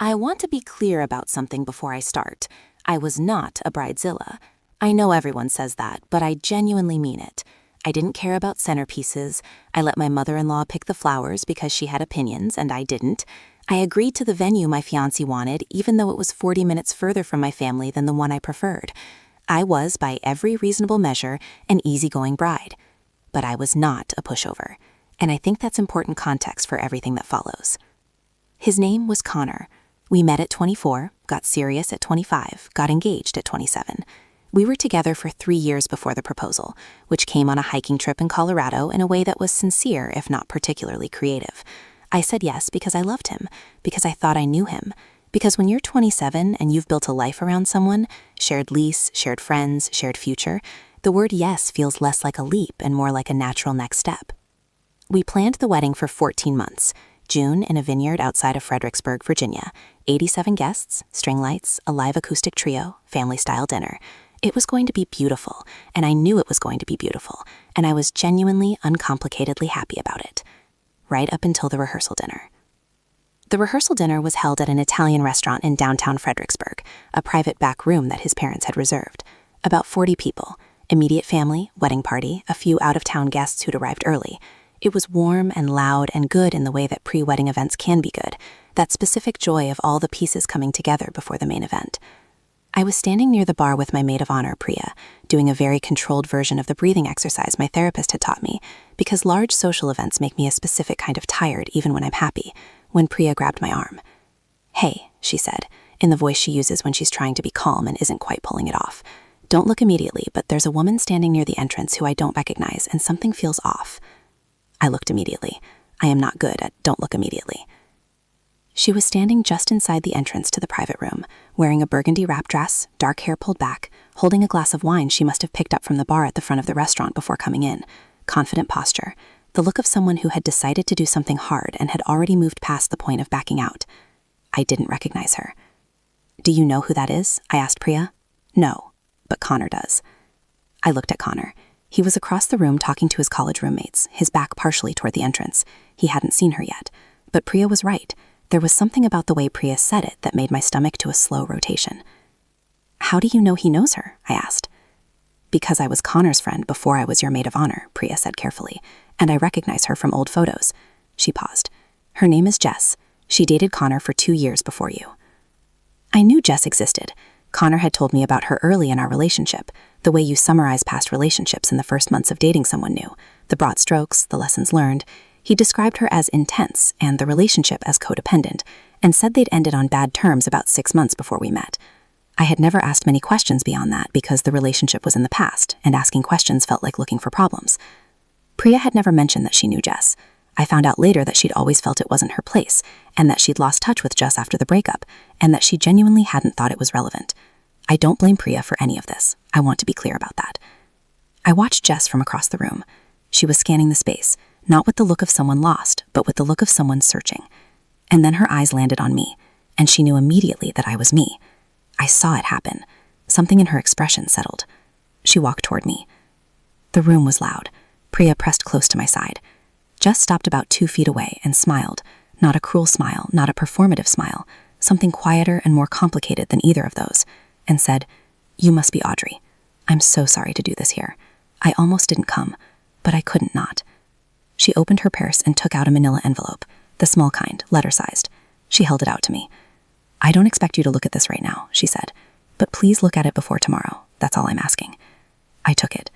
I want to be clear about something before I start. I was not a bridezilla. I know everyone says that, but I genuinely mean it. I didn't care about centerpieces. I let my mother-in-law pick the flowers because she had opinions and I didn't. I agreed to the venue my fiancé wanted, even though it was 40 minutes further from my family than the one I preferred. I was, by every reasonable measure, an easygoing bride. But I was not a pushover, and I think that's important context for everything that follows. His name was Connor. We met at 24, got serious at 25, got engaged at 27. We were together for 3 years before the proposal, which came on a hiking trip in Colorado in a way that was sincere, if not particularly creative. I said yes because I loved him, because I thought I knew him, because when you're 27 and you've built a life around someone, shared lease, shared friends, shared future, the word yes feels less like a leap and more like a natural next step. We planned the wedding for 14 months. June in a vineyard outside of Fredericksburg, Virginia. 87 guests, string lights, a live acoustic trio, family-style dinner. It was going to be beautiful, and I knew it was going to be beautiful, and I was genuinely, uncomplicatedly happy about it. Right up until the rehearsal dinner. The rehearsal dinner was held at an Italian restaurant in downtown Fredericksburg, a private back room that his parents had reserved. About 40 people, immediate family, wedding party, a few out-of-town guests who'd arrived early. It was warm and loud and good in the way that pre-wedding events can be good, that specific joy of all the pieces coming together before the main event. I was standing near the bar with my maid of honor, Priya, doing a very controlled version of the breathing exercise my therapist had taught me, because large social events make me a specific kind of tired even when I'm happy, when Priya grabbed my arm. "Hey," she said, in the voice she uses when she's trying to be calm and isn't quite pulling it off. "Don't look immediately, but there's a woman standing near the entrance who I don't recognize, and something feels off." I looked immediately. I am not good at don't look immediately. She was standing just inside the entrance to the private room, wearing a burgundy wrap dress, dark hair pulled back, holding a glass of wine she must have picked up from the bar at the front of the restaurant before coming in. Confident posture, the look of someone who had decided to do something hard and had already moved past the point of backing out. I didn't recognize her. "Do you know who that is?" I asked Priya. "No, but Connor does." I looked at Connor. He was across the room talking to his college roommates, his back partially toward the entrance. He hadn't seen her yet. But Priya was right. There was something about the way Priya said it that made my stomach do a slow rotation. "How do you know he knows her?" I asked. "Because I was Connor's friend before I was your maid of honor," Priya said carefully, "and I recognize her from old photos." She paused. "Her name is Jess. She dated Connor for 2 years before you." I knew Jess existed. Connor had told me about her early in our relationship, the way you summarize past relationships in the first months of dating someone new, the broad strokes, the lessons learned. He described her as intense and the relationship as codependent, and said they'd ended on bad terms about 6 months before we met. I had never asked many questions beyond that because the relationship was in the past, and asking questions felt like looking for problems. Priya had never mentioned that she knew Jess. I found out later that she'd always felt it wasn't her place, and that she'd lost touch with Jess after the breakup, and that she genuinely hadn't thought it was relevant. I don't blame Priya for any of this. I want to be clear about that. I watched Jess from across the room. She was scanning the space, not with the look of someone lost, but with the look of someone searching. And then her eyes landed on me, and she knew immediately that I was me. I saw it happen. Something in her expression settled. She walked toward me. The room was loud. Priya pressed close to my side. Jess stopped about 2 feet away and smiled, not a cruel smile, not a performative smile, something quieter and more complicated than either of those, and said, "You must be Audrey. I'm so sorry to do this here. I almost didn't come, but I couldn't not." She opened her purse and took out a manila envelope, the small kind, letter-sized. She held it out to me. "I don't expect you to look at this right now," she said, "but please look at it before tomorrow. That's all I'm asking." I took it.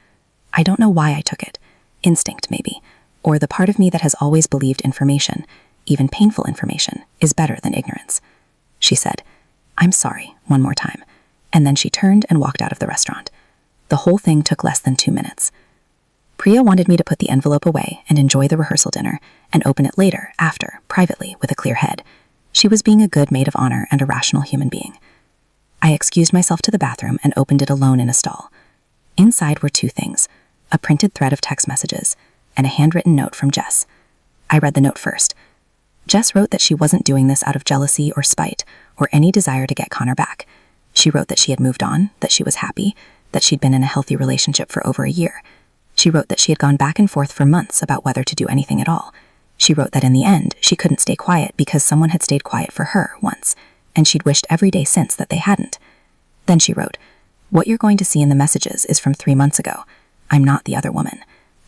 I don't know why I took it. Instinct, maybe. Or the part of me that has always believed information, even painful information, is better than ignorance. She said, "I'm sorry," one more time, and then she turned and walked out of the restaurant. The whole thing took less than 2 minutes. Priya wanted me to put the envelope away and enjoy the rehearsal dinner, and open it later, after, privately, with a clear head. She was being a good maid of honor and a rational human being. I excused myself to the bathroom and opened it alone in a stall. Inside were 2 things, a printed thread of text messages, and a handwritten note from Jess. I read the note first. Jess wrote that she wasn't doing this out of jealousy or spite, or any desire to get Connor back. She wrote that she had moved on, that she was happy, that she'd been in a healthy relationship for over a year. She wrote that she had gone back and forth for months about whether to do anything at all. She wrote that in the end, she couldn't stay quiet because someone had stayed quiet for her once. and she'd wished every day since that they hadn't. Then she wrote, "What you're going to see in the messages is from 3 months ago. I'm not the other woman.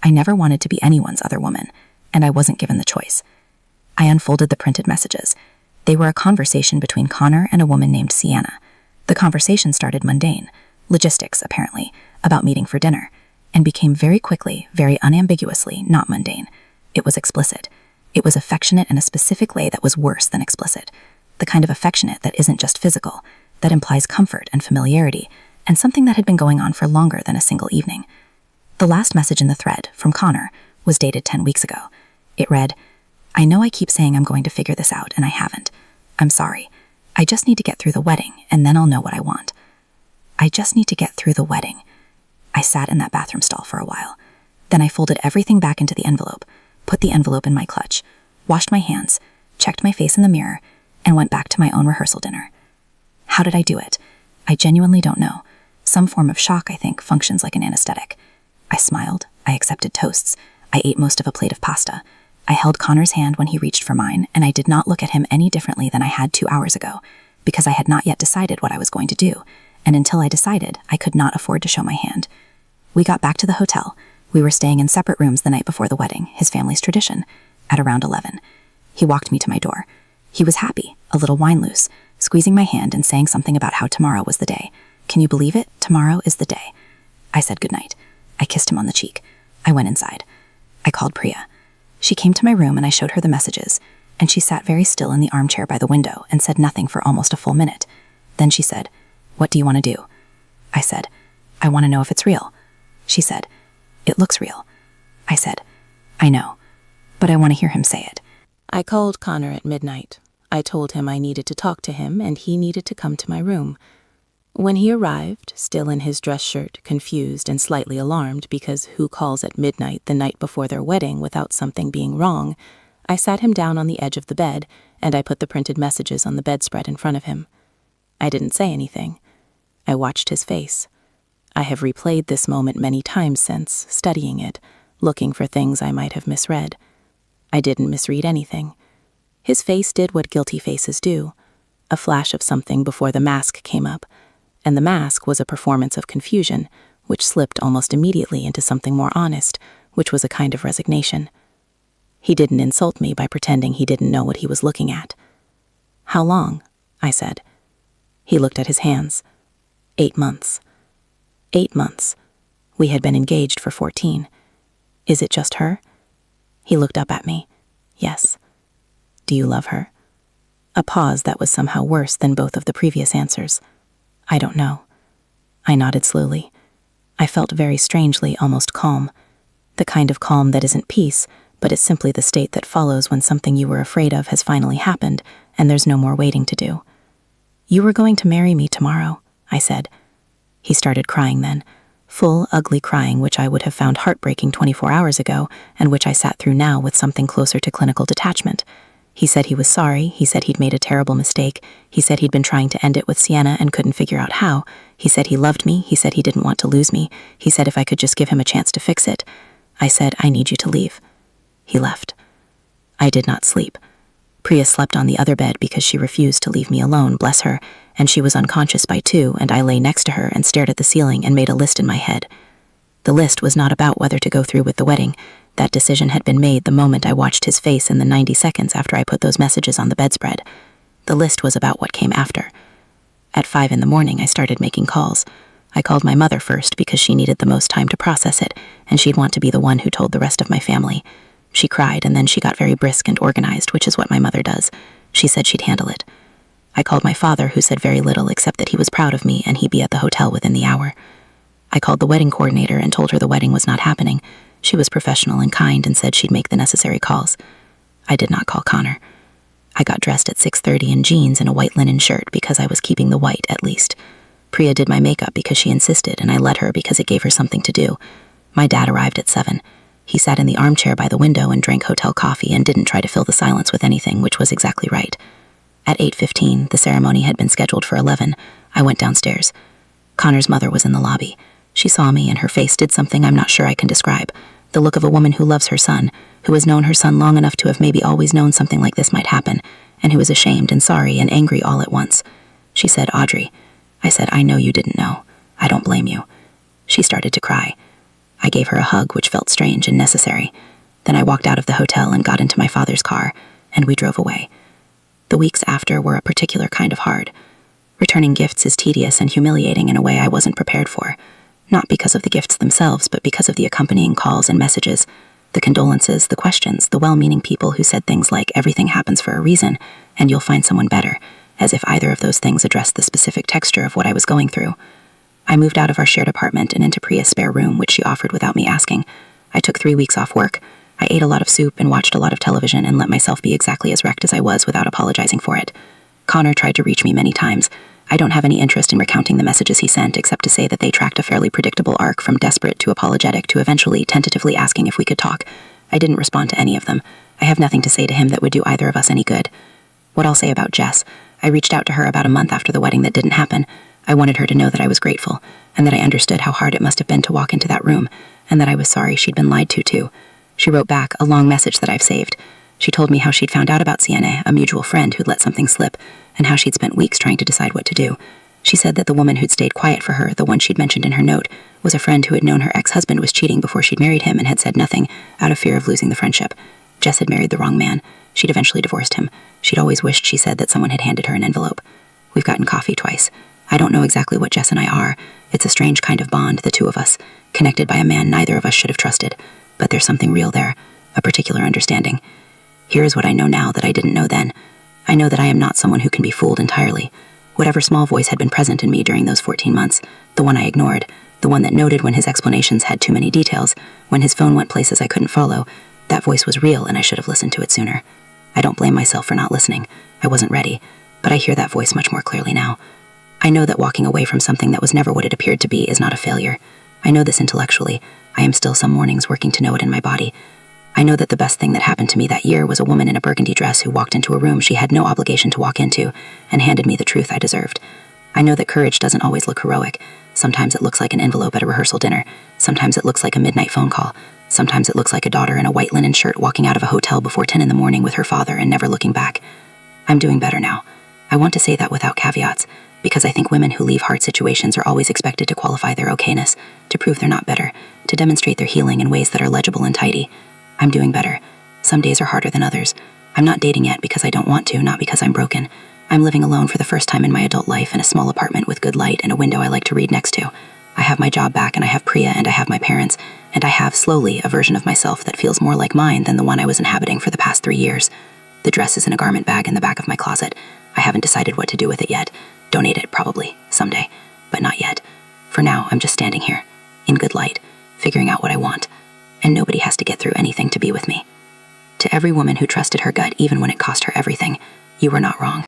I never wanted to be anyone's other woman, and I wasn't given the choice." I unfolded the printed messages. They were a conversation between Connor and a woman named Sienna. The conversation started mundane, logistics apparently, about meeting for dinner, and became very quickly, very unambiguously, not mundane. It was explicit. It was affectionate in a specific way that was worse than explicit. The kind of affectionate that isn't just physical, that implies comfort and familiarity, and something that had been going on for longer than a single evening. The last message in the thread, from Connor, was dated 10 weeks ago. It read, "I know I keep saying I'm going to figure this out, and I haven't. I'm sorry. I just need to get through the wedding, and then I'll know what I want." I just need to get through the wedding. I sat in that bathroom stall for a while. Then I folded everything back into the envelope, put the envelope in my clutch, washed my hands, checked my face in the mirror, and went back to my own rehearsal dinner. How did I do it? I genuinely don't know. Some form of shock, I think, functions like an anesthetic. I smiled. I accepted toasts. I ate most of a plate of pasta. I held Connor's hand when he reached for mine, and I did not look at him any differently than I had 2 hours ago, because I had not yet decided what I was going to do, and until I decided, I could not afford to show my hand. We got back to the hotel. We were staying in separate rooms the night before the wedding, his family's tradition, at around 11. He walked me to my door. He was happy, a little wine loose, squeezing my hand and saying something about how tomorrow was the day. Can you believe it? Tomorrow is the day. I said goodnight. I kissed him on the cheek. I went inside. I called Priya. She came to my room and I showed her the messages, and she sat very still in the armchair by the window and said nothing for almost a full minute. Then she said, "What do you want to do?" I said, "I want to know if it's real." She said, "It looks real." I said, "I know, but I want to hear him say it." I called Connor at midnight. I told him I needed to talk to him and he needed to come to my room. When he arrived, still in his dress shirt, confused and slightly alarmed because who calls at midnight the night before their wedding without something being wrong, I sat him down on the edge of the bed and I put the printed messages on the bedspread in front of him. I didn't say anything. I watched his face. I have replayed this moment many times since, studying it, looking for things I might have misread. I didn't misread anything. His face did what guilty faces do, a flash of something before the mask came up, and the mask was a performance of confusion, which slipped almost immediately into something more honest, which was a kind of resignation. He didn't insult me by pretending he didn't know what he was looking at. "How long?" I said. He looked at his hands. 8 months. 8 months. We had been engaged for 14. "Is it just her?" He looked up at me. "Yes." "Do you love her?" A pause that was somehow worse than both of the previous answers. "I don't know." I nodded slowly. I felt very strangely, almost calm. The kind of calm that isn't peace, but is simply the state that follows when something you were afraid of has finally happened, and there's no more waiting to do. "You were going to marry me tomorrow," I said. He started crying then, full, ugly crying which I would have found heartbreaking 24 hours ago, and which I sat through now with something closer to clinical detachment. He said he was sorry, he said he'd made a terrible mistake, he said he'd been trying to end it with Sienna and couldn't figure out how, he said he loved me, he said he didn't want to lose me, he said if I could just give him a chance to fix it. I said, "I need you to leave." He left. I did not sleep. Priya slept on the other bed because she refused to leave me alone, bless her, and she was unconscious by 2, and I lay next to her and stared at the ceiling and made a list in my head. The list was not about whether to go through with the wedding. That decision had been made the moment I watched his face in the 90 seconds after I put those messages on the bedspread. The list was about what came after. At 5 in the morning, I started making calls. I called my mother first because she needed the most time to process it, and she'd want to be the one who told the rest of my family. She cried, and then she got very brisk and organized, which is what my mother does. She said she'd handle it. I called my father, who said very little except that he was proud of me and he'd be at the hotel within the hour. I called the wedding coordinator and told her the wedding was not happening. She was professional and kind and said she'd make the necessary calls. I did not call Connor. I got dressed at 6:30 in jeans and a white linen shirt because I was keeping the white, at least. Priya did my makeup because she insisted, and I let her because it gave her something to do. My dad arrived at 7. He sat in the armchair by the window and drank hotel coffee and didn't try to fill the silence with anything, which was exactly right. At 8:15, the ceremony had been scheduled for 11. I went downstairs. Connor's mother was in the lobby. She saw me, and her face did something I'm not sure I can describe. The look of a woman who loves her son, who has known her son long enough to have maybe always known something like this might happen, and who was ashamed and sorry and angry all at once. She said, "Audrey." I said, "I know you didn't know. I don't blame you." She started to cry. I gave her a hug, which felt strange and necessary. Then I walked out of the hotel and got into my father's car, and we drove away. The weeks after were a particular kind of hard. Returning gifts is tedious and humiliating in a way I wasn't prepared for, not because of the gifts themselves, but because of the accompanying calls and messages, the condolences, the questions, the well-meaning people who said things like, "Everything happens for a reason, and you'll find someone better," as if either of those things addressed the specific texture of what I was going through. I moved out of our shared apartment and into Priya's spare room, which she offered without me asking. I took 3 weeks off work. I ate a lot of soup and watched a lot of television and let myself be exactly as wrecked as I was without apologizing for it. Connor tried to reach me many times. I don't have any interest in recounting the messages he sent, except to say that they tracked a fairly predictable arc from desperate to apologetic to eventually tentatively asking if we could talk. I didn't respond to any of them. I have nothing to say to him that would do either of us any good. What I'll say about Jess: I reached out to her about a month after the wedding that didn't happen. I wanted her to know that I was grateful, and that I understood how hard it must have been to walk into that room, and that I was sorry she'd been lied to, too. She wrote back a long message that I've saved. She told me how she'd found out about Fiancé, a mutual friend who'd let something slip, and how she'd spent weeks trying to decide what to do. She said that the woman who'd stayed quiet for her, the one she'd mentioned in her note, was a friend who had known her ex-husband was cheating before she'd married him and had said nothing, out of fear of losing the friendship. Jess had married the wrong man. She'd eventually divorced him. She'd always wished, she said, that someone had handed her an envelope. We've gotten coffee twice. I don't know exactly what Jess and I are. It's a strange kind of bond, the two of us, connected by a man neither of us should have trusted. But there's something real there, a particular understanding. Here is what I know now that I didn't know then. I know that I am not someone who can be fooled entirely. Whatever small voice had been present in me during those 14 months, the one I ignored, the one that noted when his explanations had too many details, when his phone went places I couldn't follow, that voice was real and I should have listened to it sooner. I don't blame myself for not listening. I wasn't ready, but I hear that voice much more clearly now. I know that walking away from something that was never what it appeared to be is not a failure. I know this intellectually. I am still some mornings working to know it in my body. I know that the best thing that happened to me that year was a woman in a burgundy dress who walked into a room she had no obligation to walk into and handed me the truth I deserved. I know that courage doesn't always look heroic. Sometimes it looks like an envelope at a rehearsal dinner. Sometimes it looks like a midnight phone call. Sometimes it looks like a daughter in a white linen shirt walking out of a hotel before 10 in the morning with her father and never looking back. I'm doing better now. I want to say that without caveats, because I think women who leave hard situations are always expected to qualify their okayness, to prove they're not better, to demonstrate their healing in ways that are legible and tidy. I'm doing better. Some days are harder than others. I'm not dating yet because I don't want to, not because I'm broken. I'm living alone for the first time in my adult life in a small apartment with good light and a window I like to read next to. I have my job back and I have Priya and I have my parents, and I have, slowly, a version of myself that feels more like mine than the one I was inhabiting for the past 3 years. The dress is in a garment bag in the back of my closet. I haven't decided what to do with it yet. Donate it, probably, someday, but not yet. For now, I'm just standing here, in good light, figuring out what I want, and nobody has to get through anything to be with me. To every woman who trusted her gut even when it cost her everything, you were not wrong.